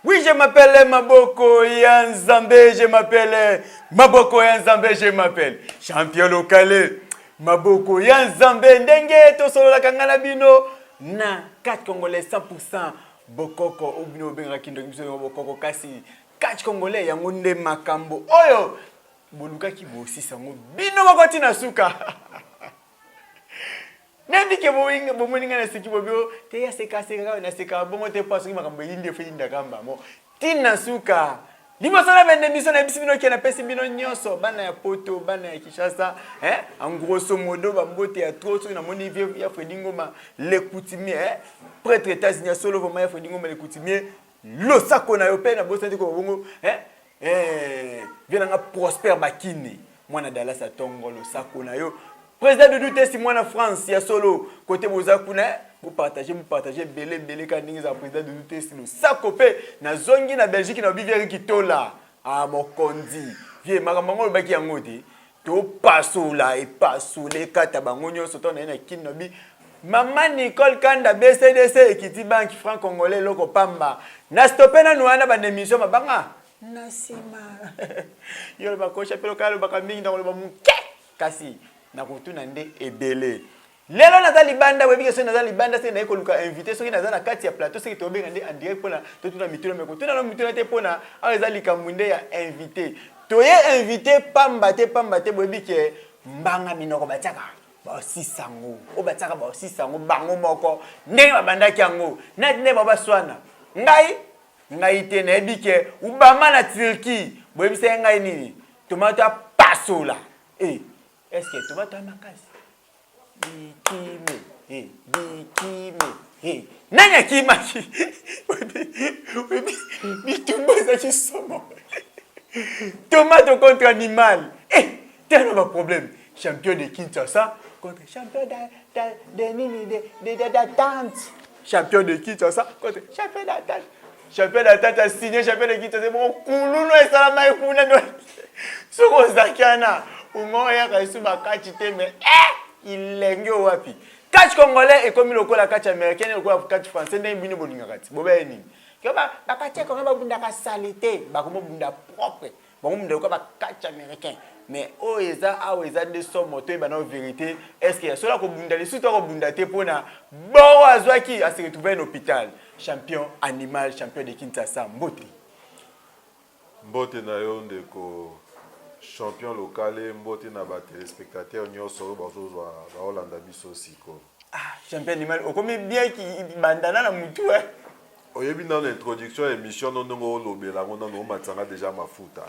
Oui, je m'appelle Maboko Yanzambe, je m'appelle Maboko Yanzambe, je m'appelle champion local. Maboko Yanzambe, ndenge to solo la kangana bino na 4 Congolais 100% Bokoko obino benga kindo kibiso Bokoko kasi 4 Congolais yango nde makambo oyo boluka ki bosi sango bino makoti na suka. Nandi ke bomoninga na siki bobio te ya seka na seka bongo te paso ki makambo yinde fe yinda kamba mo tina suka liboso na bende miso na bisibino ke na pesi bino nyonso bana ya poto bana ya Kishasa en grosso modo ba mbote ya trop so na moni vie ya Fredingoma le coutumier prêtre États-Unis solo vraiment ya Fredingoma le coutumier lo sako na yo pe na bosa ndiko bongo viens nga Prosper Bakini mwana Dallas atongo lo sako na yo. Président de Doute si moi en France, il y a solo côté Bozakuna, vous partagez belé quand vous êtes président de Doute si nous sakopé na zongi na Belgique na biveri kitola à Mokondi. Vieux maramango le baki yangote. To passo là et passo les kata bangonyo soto na na kinobi. Maman Nicole Kanda BCDC Equity Bank franc congolais loko pamba. Na stopé na nuana ba émission mabanga. Nasima. Yo ba ko chapelo kalo ba kamingi na lo ba muke. Kasi na kutuna nde ebele lelo naza libanda webi keso naza libanda se na ekoluka invité soki naza na kati ya plateau soki tobenga nde en direct pona totuna mituna me kutuna no mituna te pona aweza likamwinde ya invité toye invité pamba te webi ke mbanga minoko bataka ba sisango o bataka ba sisango bango moko ndenge babandaki yango na nde baba swana ngai te na ebi ke ubama na Turquie webi se ngai nini tomata pasola est-ce que tu vas t'en Bikime. Nanya kimaki. Tomate contre animal. T'as un problème. Champion de Kinshasa contre champion d'attente. Champion de Kinshasa contre champion d'attente. Champion d'attente a signé champion de Kinshasa. Bon, Koulouno et Salama et Kouna. Soko Zakana. Ungoya kaisu bakati teme il lengo wapi catch congolais et comme lokola catch américain lokola catch français ndenge bino bolinga kati bobeni keba bakati ko ba bunda ka salité bakomo bunda propre bunda ko ba catch américain mais o eza de somme to ba na vérité est-ce que cela ko bunda les surtout ko bunda te pona bo azwaki a se retrouver en hôpital champion animal champion de Kinshasa mbote na yo ndeko champion local mbote na ba téléspectateurs nyonso bazozwa ba Hollanda biso siko champion animal okomi bien ki bandana na mutu oyebi dans l'introduction émission nongo lobela ngona matsanga déjà mafuta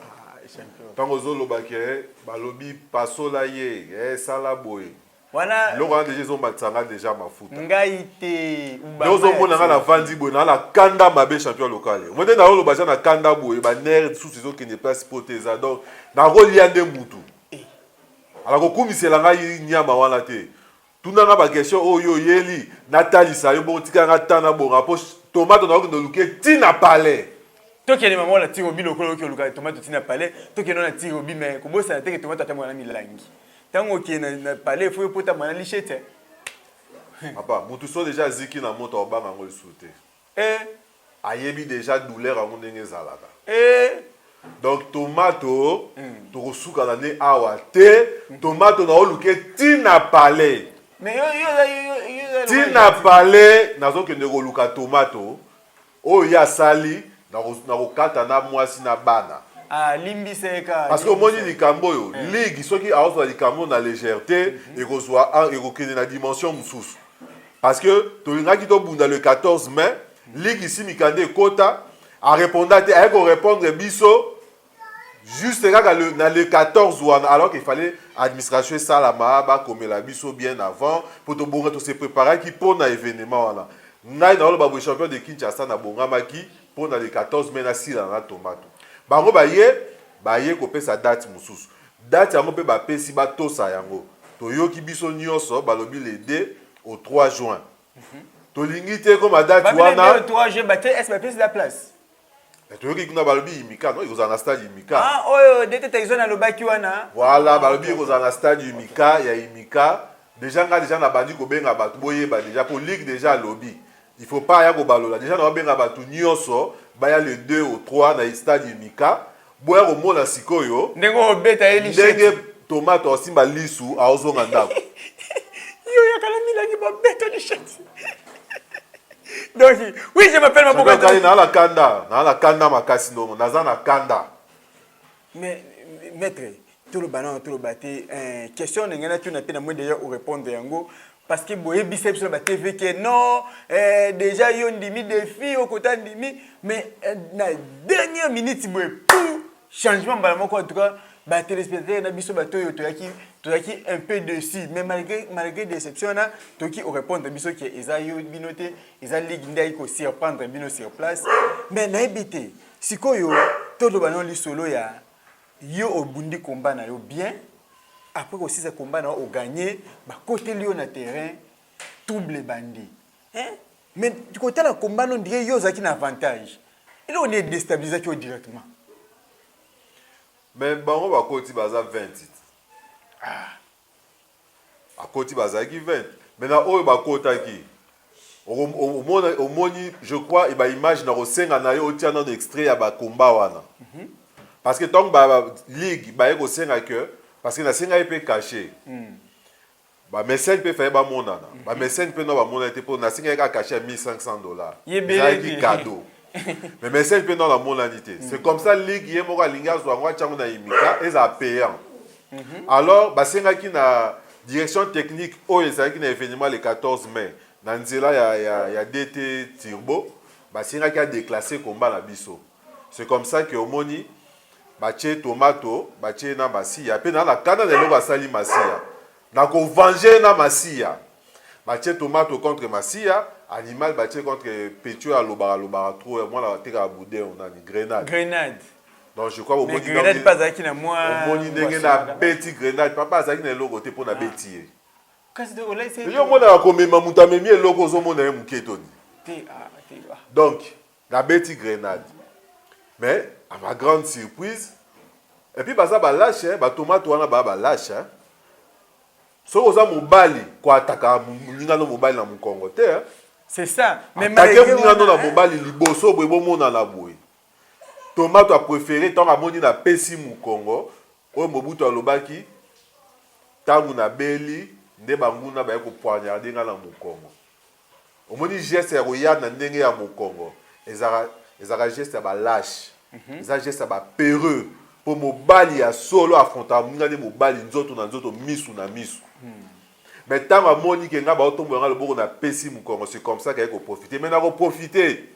champion tango zo lobake balobi pasola ye sala boy wana loko déjà zo matsanga déjà mafuta ngai te dozo mona na vandi boy na la kanda mabe champion local mwende na lobaja na kanda boy ba ner sous zo qui ne place poteza donc na rolia nde mutu ala ko kumisela ngai nyama wana te tuna nga ba question oyo yeli natalisa yo bo tika nga tana bonga po tomate na ko luke tina palais to kene mama la tiro bino ko luka tomate tina palais to kene na tiro bi mais ko bosa te ke tomate atamwa na milangi tango kene na palais faut pota mwana lichete papa mutu so déjà ziki na moto obanga ngol souté ayebi déjà douleur en ndenge zalaka donc tomato to kosuka na ne awa te tomato na oluke tina palais mais yo tina palais nazo ke ne koluka tomato o ya sali na kokata na mwasi na bana limbiseka parce que omoni likambo yo ligue soki aozwa likambo na légèreté ekozwa ekokende na dimension mosusu parce que tolingaki tobunda le 14 mai ligue ici mikande ekota areponda te ayeko répondre biso juste dans le 14 wana alors qu'il fallait administration salama ba comme la biso bien avant pour to bonga to se préparer qui pour na événement wana ngai na lo ba champion de Kinshasa na bonga maki pour na le 14 mai na sila na tomato bango baye ko pesa date mususu date yango pe ba pesi ba tosa yango to yoki biso nyonso balobi le 2 au 3 juin to lingite comme date wana le 3 juin ba te est ba pesi la place tu veux que balobi imika non ils ont stade imika oyo dete taizona lobaki wana voilà balobi ils ont stade imika ya imika déjà na bandi ko benga batu boye ba déjà pour ligue déjà lobby il faut pas ya ko balola déjà na benga batu nyonso baya le 2 au 3 na stade Mika boya komona sikoyo ndenge obeta eli ndenge tomate osimba lisu aozonga ndako yo yakala milangi babeta li chati. Donc oui, je m'appelle Maboko. Na la kanda makasi no naza na kanda. Mais maître, tout le ballon, tout le bâti, question n'engana tu n'as pas moins déjà au répondre yango parce que boye biceps sur la TV que non, déjà yo ndimi défi au côté ndimi mais na dernière minute boye pour changement ballon quoi en tout cas ba téléspectateur na biso bato yo toyaki un peu dessus mais malgré déception na toki au répondre biso que eza yo binoté eza ligue ndai ko surprendre bino sur place mais na ebité sikoyo tout le ballon li solo ya yo obundi combat na yo bien après aussi ce combat na o gagner ba côté lion na terrain double bandi hein mais du côté la combat non dirait yo zaki na avantage et on est déstabilisé directement mais bango ba côté baza 20 à côté baza qui 20 maintenant oyo ba côté qui au moni je crois et ba image na rosenga na yo tia dans extrait ya ba combat wana parce que tant ba ligue ba ko senga que parce que na senga peut cacher ba mécène peut faire ba monana ba mécène peut non ba monana te pour na senga ka cacher $1,500 ça qui cadeau mais mécène peut non la monanité c'est comme ça ligue yé moko linga zo ngwa chango na imika et ça payant alors ba senga ki na direction technique oyo ça qui na événement le 14 mai na nzela ya DT Turbo ba senga ki a déclassé combat na biso c'est comme ça que omoni bache tomato bache na masia pe na la kana lelo basali masia na ko venger na masia bache tomato contre masia animal bache contre petio à lobara trop moi la teka boudé on a ni grenade donc je crois au moni grenade pas zaki na moi au moni ndenge na beti grenade papa zaki na logo te pona betier kasi de olay c'est yo mona ko mema muta memi logo zo mona muketoni donc la beti grenade mais à ma grande surprise, et puis bah ça bah lâche, bah tomate wana bah lâche. So oza mobali kwa ataka ninga no mobali na Mukongo te. C'est ça. Mais malgré ninga no na mobali liboso boye bomona na boye. Tomate a préféré tant amoni na pesi Mukongo, o Mobutu alobaki tangu na beli nde banguna ba ko poignarder nga na Mukongo. Omoni geste ya royal na ndenge ya Mukongo. Ezara geste ba lâche. Ezara geste ba peureux. Pour mobali ya solo affronta ngane mobali nzoto na nzoto misu na misu. Mais tant à moni que nga ba otombo nga le boko na pesi Mukongo, c'est comme ça qu'il faut profiter. Mais na ko profiter.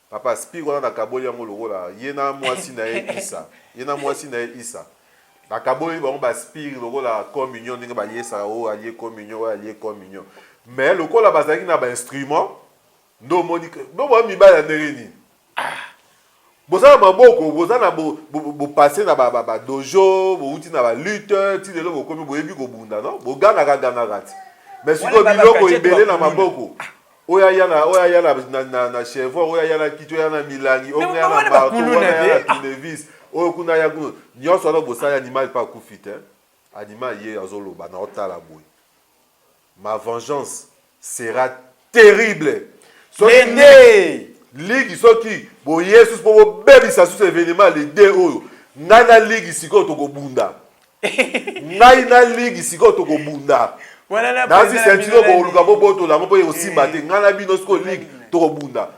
Papa speak wana na kaboli yango lokola yena mwasi na ye Isa. Yena mwasi na ye Isa. Na kaboli ba on ba speak lokola communion ndenge ba yesa o allié communion. Mais lokola bazaki na ba instrument ndo moni ndo ba mibala ndereni. Boza maboko boza na bo passer na ba dojo bo uti na ba lutte ti lelo bo komi bo yebi ko bunda non bo gana rat mais siko biloko ebele na maboko oya yana na chevron oya yana kito yana milangi oya yana marteau oya yana tournevis oya kuna ya kuno nyonso na bosa animal pas kufite animal ye azoloba na otala boy ma vengeance sera terrible Ligue soki bo Yesus po bebisa sous événement les deux oyo ngana ligue siko to ko bunda ngai na ligue siko to ko bunda voilà na si sentilo ko luka boboto la mpo yo simba te ngana bino siko ligue to ko bunda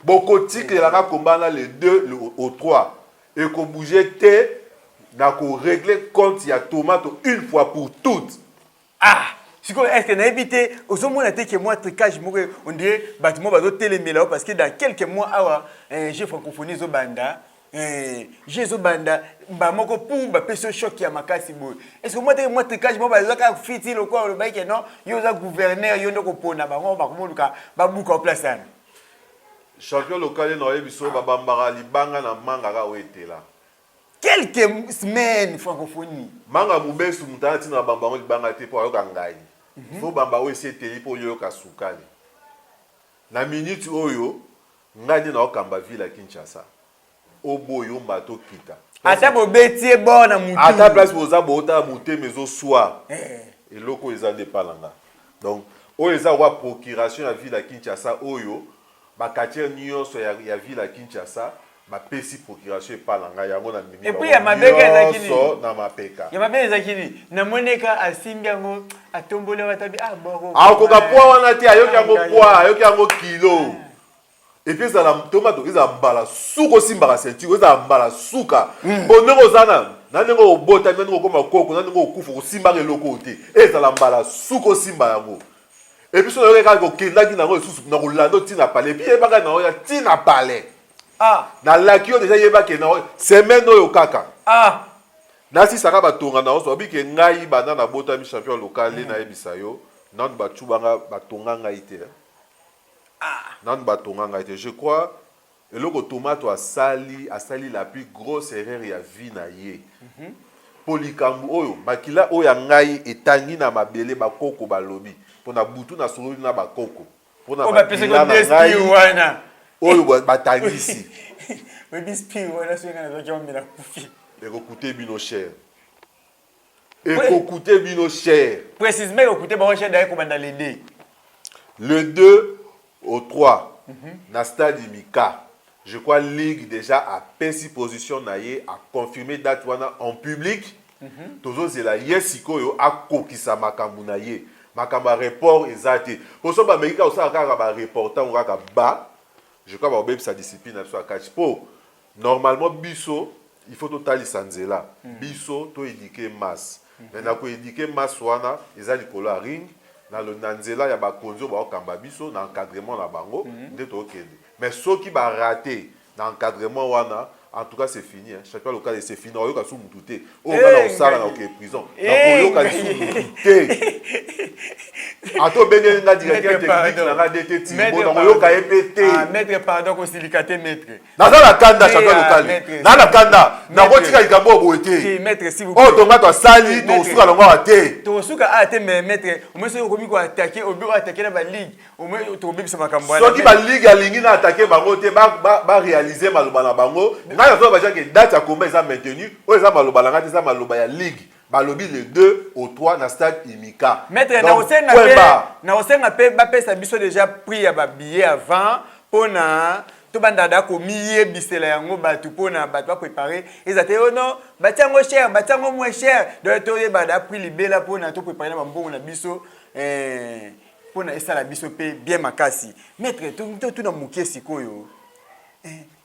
boko tikela la combat na les 2 au 3 et ko bouger te na ko régler compte ya tomate une fois pour toutes est-ce que n'habité aux hommes on a été que moi tricage on dirait bâtiment va doter les mélanges parce que dans quelques mois j'ai francophonie zo banda j'ai zo banda ba moko pour ba peso choc ya makasi boy est-ce que moi tricage moi ba zaka fiti le quoi le bail que non yo za gouverneur yo ndoko pona ba ngo ba komoluka ba buka place ana champion local no yebiso ba bambara libanga na manga ka oetela quelques semaines francophonie manga mubesu mutati na bambango libanga te po ayoka ngai fo bamba o esi teli po yoka sukali na minute oyo ngani na okamba ville ya Kinshasa oboyo mbato kita ata bobetie bona mutu ata place boza bota muté mezo soir eloko eza de palanga donc oyo eza wa procuration ya ville ya Kinshasa oyo quartier nyonso ya ville à Kinshasa bapesi procuration epalanga yango na mimi. Et puis ya mabeka ezakini na mapeka. Ya mabeka ezakini na moneka asimbi yango atombole watabi boko. Akoka poa wana te ayoki yango poa, ayoki yango kilo. Et puis ça la tomate ils mbala suko simba ceinture, ils mbala suka. Bongo zana, nanengo obota, nanengo koma koko, nanengo okufu kosimba eloko te. Ça la mbala suko simba yango. Et puis, si on regarde que là, qui n'a pas de Rolando, Tina Palais, puis il y a Tina Palais. Dans la qui déjà, il y a semaine au kaka. Nasi Saraba Tonga, on a dit que Naï Banana Bota, champion local, Naï Bisayo, Nan Batubanga Batonga Naïté. Nan Batonga Naïté. Je crois, et le tomate a sali la plus grosse erreur il y a vie naïe. Polikambu oyo, makila oya ngai etangi na mabele bakoko balobi. Pona butu na solo na bakoko. Pona makila na ngai oyo batangisi. Webi spirit wana senga na zoki omela kufi. Écoutez bino cher. Écoutez bino cher. Précisément écoutez ba cher d'ailleurs comme dans les deux. Le 2 au 3 na stade Mika. Je crois Ligue déjà a persi position naie a confirmé date wana en public. Tozo zela yesiko a kokisa makambu naie. Makamba report ezate. Pour ça ba Amerika osaka ka ba reporter on ka ba. Je crois ba obeb sa discipline na so catch po. Normalement biso il faut total sanzela. Biso to éduquer masse. Maintenant ko éduquer masse wana ezali kolo ring na le nanzela ya ba konzo ba okamba biso na encadrement na bango ndeto okende. Mais ceux qui va rater dans l'encadrement, en tout cas c'est fini. Hein. Chacun local c'est fini. On va sous moutouté. On va au sala dans prison. On va sous moutouté. Ato benye nga directeur technique na nga DT Timbo na yo ka EPT. Maître pardon ko silikate maître. Na la kanda chacun local. Na la kanda na ko tika likambo boete. Maître s'il vous plaît. Oh tomato sali to suka longo ate. To suka ate mais maître, au moins so ko mi ko attaquer, au bureau attaquer na ba ligue. Au moins to bebisa makambo. So ki ba ligue alingi na attaquer bango te ba réaliser maloba na bango. Na yo ba que date ya combat est maintenue. O eza maloba na ngati eza maloba ya ligue. Balobi le 2 au 3 na stade Imika. Maître na osenga pe ba pesa biso déjà pris ya ba billet avant pona to bandada ko miye bisela yango batu pona batu ba préparer ezate oh non batiango cher batiango moins cher donc to yeba da prix libela pona to préparer na mbongo na biso pona esala biso pe bien makasi. Maître to na mukie sikoyo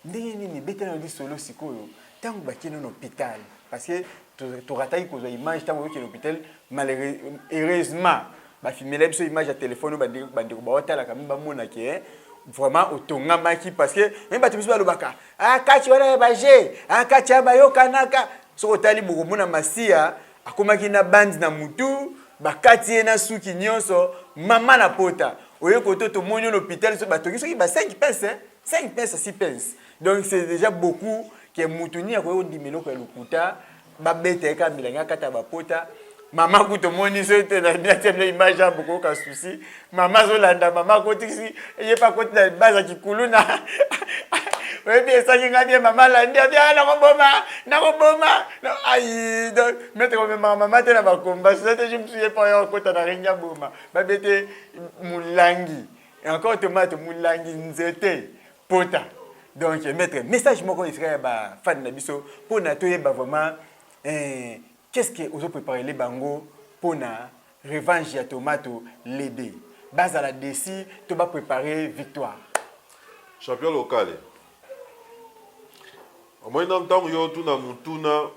ndenge nini betana ndi solo sikoyo tango bakino na hôpital parce que tu ratais que image tant que l'hôpital malheureusement ba filmer les images à téléphone ba ndeko ba hôtel ka mba mona ke vraiment otonga maki parce que même ba timiso ba lobaka kati wana ba je kati ba yokanaka so otali boko mona masia akomaki na band na mutu ba kati na suki nyonso mama na pota oyo koto to monyo l'hôpital so ba toki so ki ba 5 pence 5 pence 6 pence donc c'est déjà beaucoup que mutuni akoyo ndimelo ko lukuta babete ka milanga kata bapota mama kuto moni sote na biatemle image ya beaucoup ka souci mama zo landa mama kotisi ye pa koti na baza kikuluna webi esaki ngadi mama landa bia na koboma ai donc mettre comme mama te na bakomba c'était je me suis pas yo kota na ringa boma babete mulangi et encore tomate mulangi nzete pota donc mettre message moko israël ba fan na biso pour na to yeba vraiment qu'est-ce que vous préparez les bango pour la revanche à Tomato l'aider. Base à la déci, tu vas préparer victoire. Champion local. Au moins dans le temps yo tuna mutuna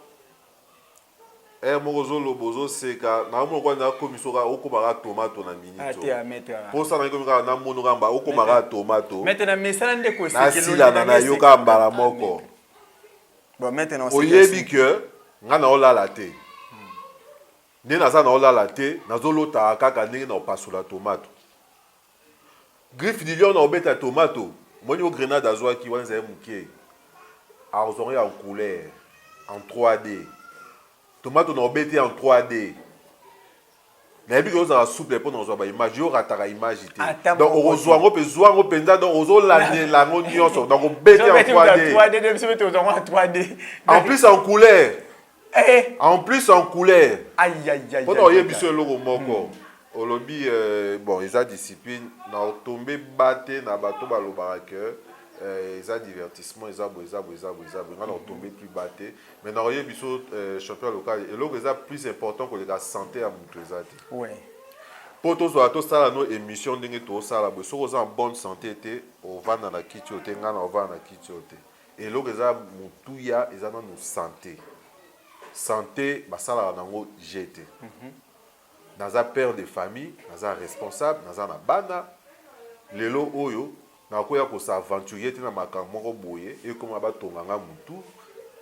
morozo lobozo seka na mo kwa na komisoka okomara tomato na minito. Ati a mettre. Pour ça na komika na mono ngamba okomara tomato. Maintenant mesala ndeko sekelo na yoka mbala moko. Bon maintenant oyebi que nga na olala te nde naza na olala te nazolota kaka ndenge na opasula tomato griffe dilion na obeta tomato moni o grenade azwaki wana ezali moke azongi en couleur en 3D tomato na obeti en 3D nayebi ke ozala souple mpo na ozwa baimage yo rataka image te donc okozwa yango mpe zwa yango mpenza donc ozolandela yango nyonso donc obeti en 3D en plus en couleur en plus en couleur. Aïe aïe aïe. Pendant oyebi biso eloko moko. au lobby bon ils a discipline na tombé batté na bateau balobara que ils a divertissement ils a on tombé plus batté mais na royer biso champion local et l'autre est plus important que la santé à mutualisate ouais pour tous ça nos émission ndenge to ça la so en bonne santé té au va na kiti oté ngana au va na kiti oté et l'autre est mutuya ils a nos santé basala nango jeté naza père de famille naza responsable naza na bana lelo oyo na koya ko s'aventurer te na makambo moko boye et comme ba tonganga mutu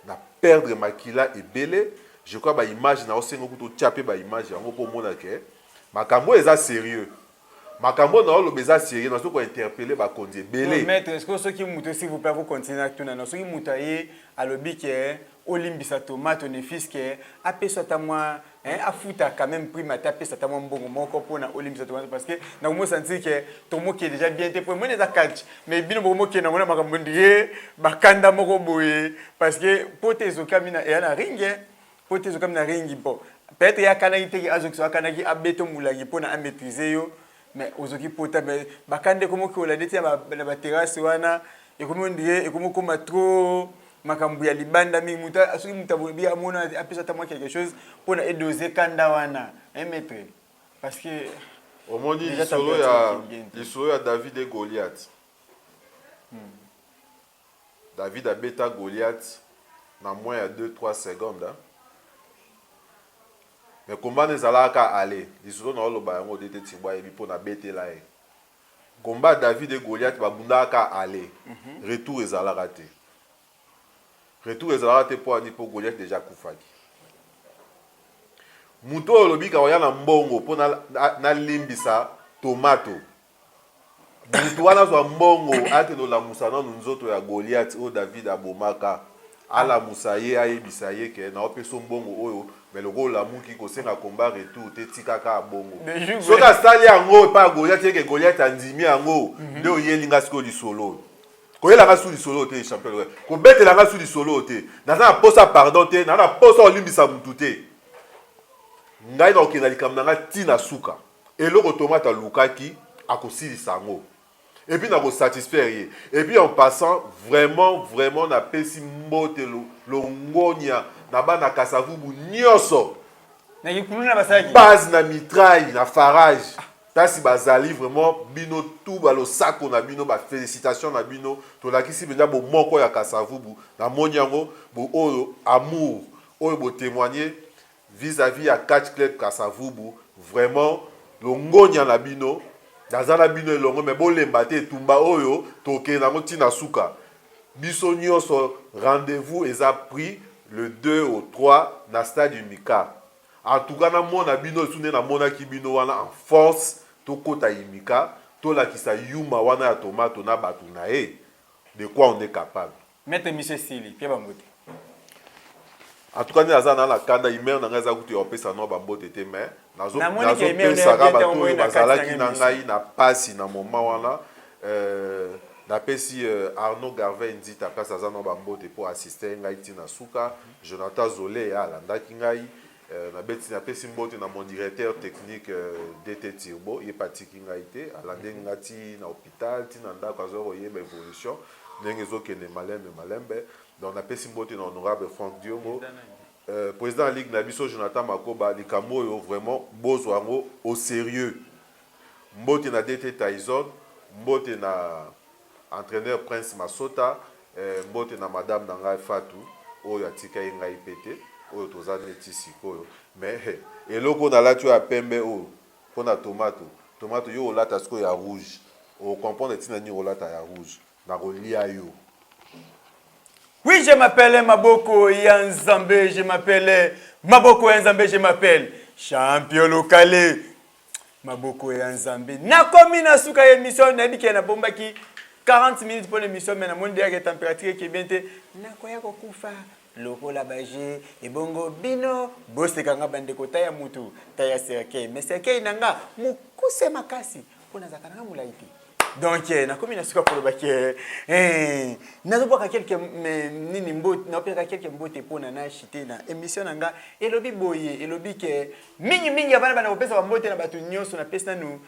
na perdre makila ebele je crois ba image na osengo kuto tchape ba image yango po mona ke makambo eza sérieux makambo na lo beza sérieux na soko interpeller ba konzi ebele maître est-ce que ceux qui mutu s'il vous plaît vous continuer à tourner ceux qui mutaye à lobi ke olimbisa tomate ne fils que apesa ta moi a futa quand même prix ma taper ça ta moi bon moko pona olimbisa tomate parce que na mo sentir que ton mot qui est déjà bien été pour moi les catch mais bino mo qui na mona makambo ndie bakanda moko boye parce que potezo kamina et na ringe potezo kamina ringi bon peut-être ya kana ite azoki kana ki abeto mulangi pona a maîtriser yo mais ozoki pota mais bakande komo ki ola ndeti na ba terrasse wana et komo ndie et komo koma trop makambu ya libanda mi muta asuki mutabu bia mona apesa ta moi quelque chose pour na doser kanda wana maître parce que au monde il y a David et Goliath David a bêta Goliath dans moins de 2-3 secondes hein? Mais combat ne zalaka aller il solo na lo ba ngo dete tibwa ebi pour na bêter là combat David et Goliath ba bundaka aller retour ezalaka te retour ezalaka te pour Goliath déjà kufaki muto lobika oya na mbongo po na limbisa tomato muto wana zo mbongo ate no la musana nzoto ya Goliath o David abomaka ala musaye ayebisa ye ke na opeso mbongo oyo mais le gros l'amour qui conseille à combat retour te tikaka bongo so ka stali yango pa Goliath ke Goliath andimi yango nde oyelinga siko li solo ko yela ka suli solo te champion ko betela ka suli solo te na posa pardon te na posa olimbisa mutu te ngai na okena likamna nga tina suka eloko tomata lukaki akosilisa yango et puis na ko satisfaire et puis en passant vraiment na pesi mbote lo ngonya na bana kasavubu nyonso na yikuluna basaki base na mitraille na farage tasi bazali vraiment bino tout balo sako na bino ba félicitations na bino to la kisi benda bo moko ya kasavubu na monyango bo oyo amour oyo bo témoigner vis-à-vis ya catch club kasavubu vraiment lo ngonya na bino dazana bino elongo mais bo lemba te tumba oyo toke na tina suka biso nyonso rendez-vous eza pris le 2 au 3 na stade du Mika. En tout cas, na mona bino sune na mona ki bino wana en force to kota Mika, to la kisa yuma wana ya tomato na batu na e. De quoi on est capable. Maître Michel Sili, Pierre Bambote. En tout cas, ni azana na kanda imer na ngaza kuti opesa no bambote te mais nazo pesa ka bato bazala ki na ngai na pasi na moment wana napesi Arnaud Garvin Nzita place aza no bambote pour assister ngai tina suka Jonathan Zolé alandaki ngai napesi mbote na mon directeur technique DT Turbo ye patiki ngai te alande ngati na hôpital tina ndako azo yeba évolution ndenge ezokende malembe donc napesi mbote na honorable Franck Diongo président de la Ligue na biso Jonathan Makoba likambo oyo vraiment bozwa ngo au sérieux mbote na DT Tyson mbote na entraîneur Prince Masota mbote na madame Nangai Fatou oyo atika ngai pété oyo toza neti sikoyo mais eloko na latu ya pembe oyo pona tomato yo olata siko ya rouge o comprendre tina ni olata ya rouge na kolia yo. Oui, je m'appelle Maboko Yanzambe, je m'appelle Maboko Yanzambe, je m'appelle champion local Maboko Yanzambe. Na komi na suka émission na biki na bomba ki 40 minutes pour l'émission mais na monde ya température qui bien te na koya ko kufa loko la baje e bongo bino bosse kanga bande ko taya mutu taya serke mais serke inanga mukuse makasi pona zakana mulaiti Donc na komi na suka pour baki na zo boka quelques nini mbote na opeka quelques mbote pona na chité na émission nanga elobi boye elobi ke mingi abana bana kopesa ba mbote na batu nyonso na pesa nu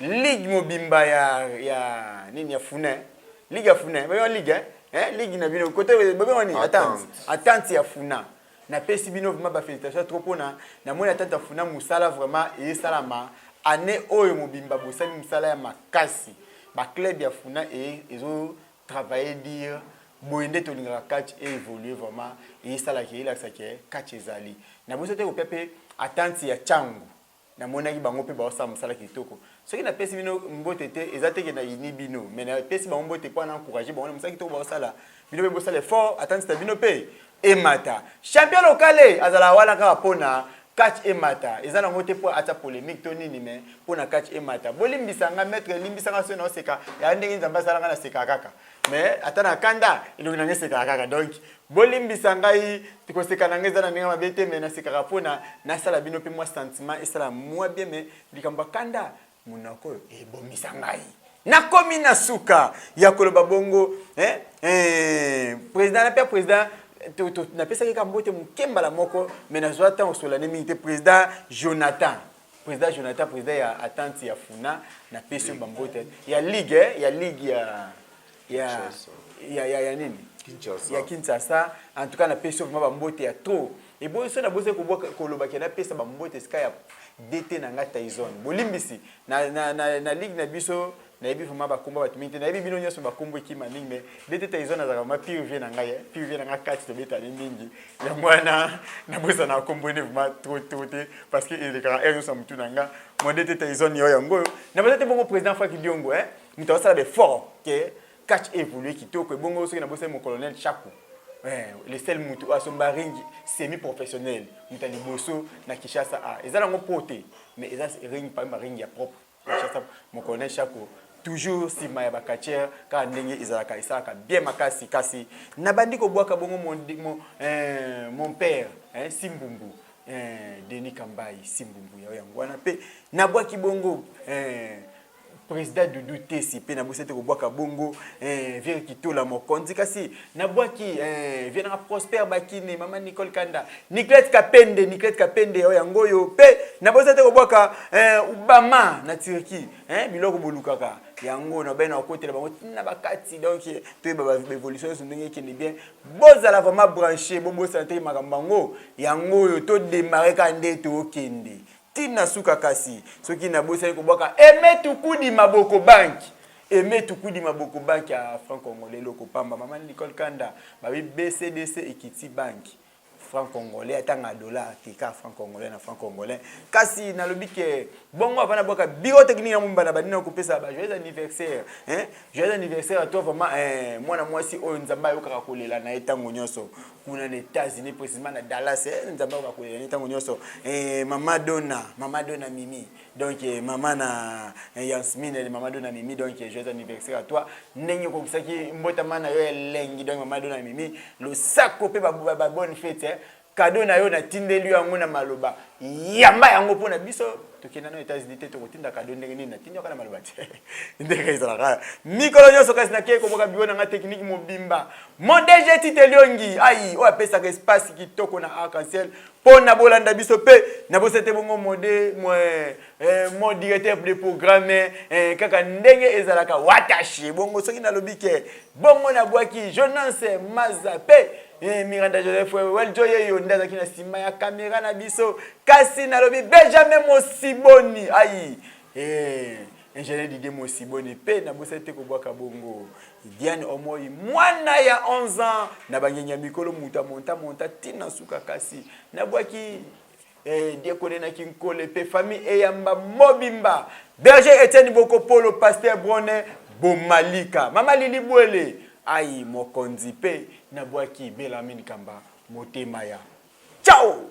ligue mobimba ya nini ya fune ligue ya fune ba ligue ligue na bino côté ba wani attente ya funa na pesi bino vraiment ba félicitations trop pona na mona attente ya funa musala vraiment et salama année oyo mobimba bosali musala ya makasi ba club ya funa et ils ont travaillé dire boyende to linga catch et évoluer vraiment et sala ki ila sake catch ezali na bosote ko pepe attente ya changu na mona ki bango pe ba osala musala kitoko soki na pesi bino mbote te ezate ke na yini bino mais na pesi bango mbote pour encourager bango musala kitoko ba osala bino be bosala fort attente ta bino pe et mata champion local azala wala ka pona catch emata ezana ngote po ata polémique to nini mais pona catch emata bolimbisanga maître limbisanga so na seka ya ndenge nzamba salanga na seka kaka mais ata na kanda ilongi na seka kaka donc bolimbisanga yi tiko seka na ngeza na ndenge mabete mais na seka pona na sala bino pe moi sentiment et sala moi bien mais likamba kanda munako e bomisanga yi na komi na suka ya koloba bongo président na président na pesa ka mbote mukemba la moko mais na zoata on solane mingi président Jonathan président ya attente ya funa na pesa bambote ya ligue ya nini ya Kinshasa en tout cas na pesa bambote ya trop et bon ça na bose ko koloba ke na pesa bambote ska ya DT na ngata izone bolimbisi na ligue na biso na yebi vraiment ba komba ba mingi na yebi bino nyoso ba kombo ki maningi mais DT ta izone za ma PV na ngai PV na ngaka to beta mingi ya mwana na bosa na kombo ne vraiment trop te parce que il est quand même ça mutu nanga mon DT ta izone yo yango na peut-être bongo président Faki Diongo mutu wasala be fort que catch évoluer kitoko bongo so na bosa mon colonel Chakou les seuls mutu asomba ringi semi professionnel mutu liboso na Kishasa ezala ngo pote mais ezala ringi pa ringi ya propre Kishasa mon colonel Chakou toujours si maya bakatier ka ndenge izalaka isaka bien makasi kasi na bandi ko bwaka bongo mon père Simbumbu Denis Kambai Simbumbu ya ngwana pe na bwaki bongo président Doudou Tessi pe na bosete ko bwaka bongo vient kitola mokonzi kasi na bwaki vient na Prosper Bakine mama Nicole Kanda Nicolette Kapende ya ngoyo pe na bosete ko bwaka Obama na Turquie biloko bolukaka yango na bena okotela bango tina bakati donc to ba évolution so ndenge ki bien bozala vraiment branché bombo santé makambango yango yo to démarrer ka ndeto okende tina suka kasi soki na bosa ko boka emetukudi maboko banki ya franc congolais loko pamba mama Nicole Kanda ba BCDC Equity Bank franc congolais atanga dollar tika franc congolais na franc congolais kasi na lobike bongo avana boka biro technique ya mumbana badina ko pesa ba joyeux anniversaire à toi vraiment mwana mwasi oyo nzamba yokaka kolela na etango nyonso kuna na États-Unis précisément na Dallas nzamba yokaka kolela na etango nyonso mama donna Mimi donc mama na Yasmine mama donna Mimi donc joyeux anniversaire à toi ndenge ko kisaki mbota mana yo elengi donc mama donna Mimi le sako pe ba bonne fête cadeau na yo na tindeli yango na maloba yamba yango pona biso tokenda na États-Unis te tokotinda cadeau ndenge nini na tinyo kana maloba te ndenge izalaka mikolo nyoso kasi na keko boka biona nga technique mobimba mon DG Titeliongi ai o apesa ka espace kitoko na arc-en-ciel pona bolanda biso pe na bosete bongo mon directeur de programme kaka ndenge ezalaka watashi bongo soki na lobike bongo na bwaki Jonas Maza pe Miranda Joseph Weljoye yo ndaza kina sima ya kamera na biso kasi na lobi Benjamin Mosiboni ai ingénieur Didier Mosiboni pe na bosete ko bwaka bongo Diane Omoi mwana ya 11 ans na bangenya mikolo monta tina suka kasi na bwaki diakone na kinkole pe famille eyamba mobimba Berger Etienne Bokopolo pasteur Broné Bomalika mama Lili Bwele ai mokonzi pe na bwaki Belamine Kamba motema ya ciao.